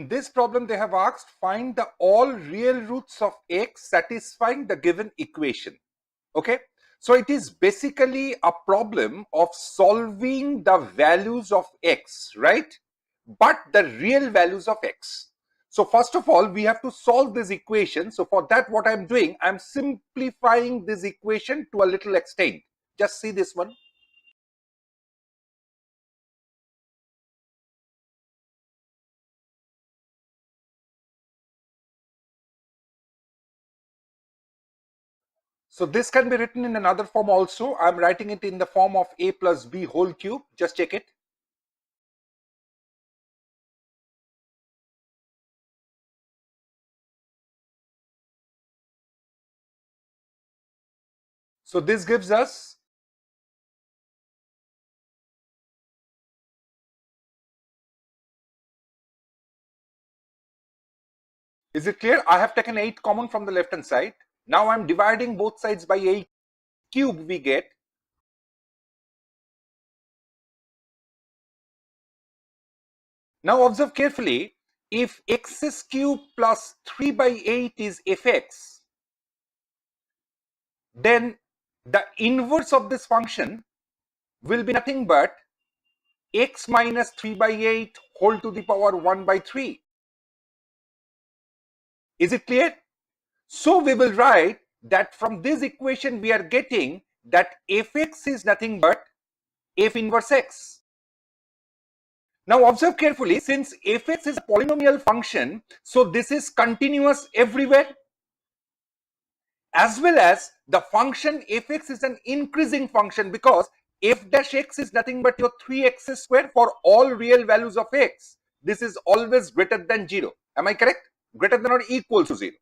In this problem, they have asked find the all real roots of x satisfying the given equation. Okay, so it is basically a problem of solving the values of x, right? But the real values of x. So first of all, we have to solve this equation. So for that, what I'm doing, I'm simplifying this equation to a little extent. Just see this one. So this can be written in another form also. I'm writing it in the form of a plus b whole cube. Just check it. So this gives us is it clear? I have taken 8 common from the left hand side. Now I'm dividing both sides by 8 cube we get. Now observe carefully, if x cube plus 3 by 8 is fx, then the inverse of this function will be nothing but x minus 3 by 8 whole to the power 1 by 3. Is it clear? So we will write that from this equation we are getting that fx is nothing but f inverse x. Now observe carefully, since fx is a polynomial function, so this is continuous everywhere, as well as the function fx is an increasing function because f dash x is nothing but your 3x square for all real values of x. This is always greater than 0. Am I correct? Greater than or equal to 0.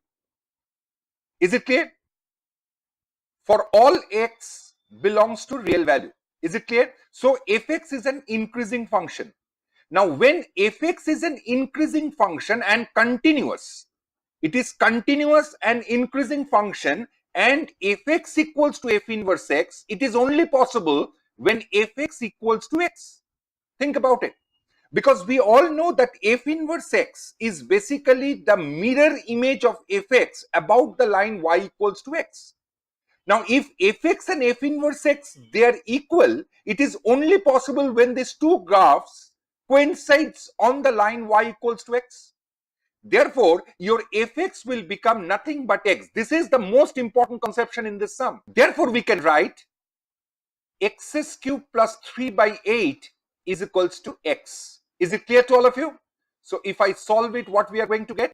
Is it clear? For all x belongs to real value. Is it clear? So fx is an increasing function. Now when fx is an increasing function and continuous, it is continuous and increasing function, and fx equals to f inverse x, it is only possible when fx equals to x. Think about it. Because we all know that f inverse x is basically the mirror image of fx about the line y equals to x. Now, if fx and f inverse x, they are equal, it is only possible when these two graphs coincides on the line y equals to x. Therefore, your fx will become nothing but x. This is the most important conception in this sum. Therefore, we can write x cube plus 3 by 8 is equals to x. Is it clear to all of you? So, if I solve it, what we are going to get?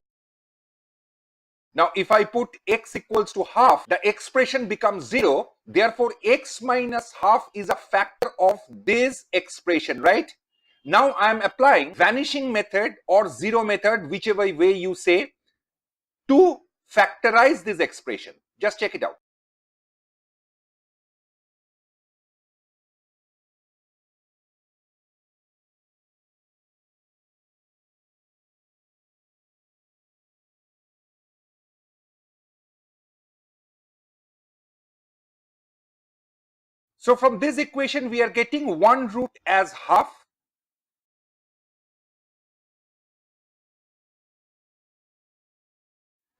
Now, if I put x equals to half, the expression becomes 0. Therefore, x minus half is a factor of this expression, right? Now, I am applying vanishing method or zero method, whichever way you say, to factorize this expression. Just check it out. So from this equation, we are getting one root as half.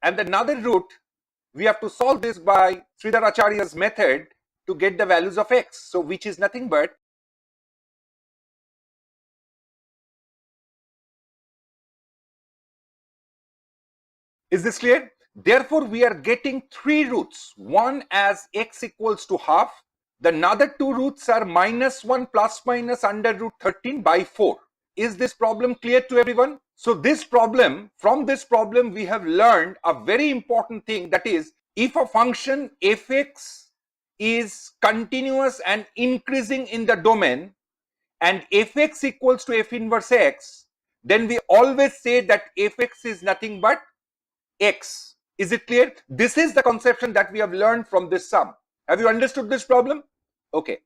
And another root, we have to solve this by Sridhar Acharya's method to get the values of x. So which is nothing but is this clear? Therefore, we are getting three roots. One as x equals to half. The another two roots are -1 plus minus under root 13 by 4. Is this problem clear to everyone? So this problem, from this problem, we have learned a very important thing, that is, if a function fx is continuous and increasing in the domain and fx equals to f inverse x, then we always say that fx is nothing but x. Is it clear? This is the conception that we have learned from this sum. Have you understood this problem? Okay.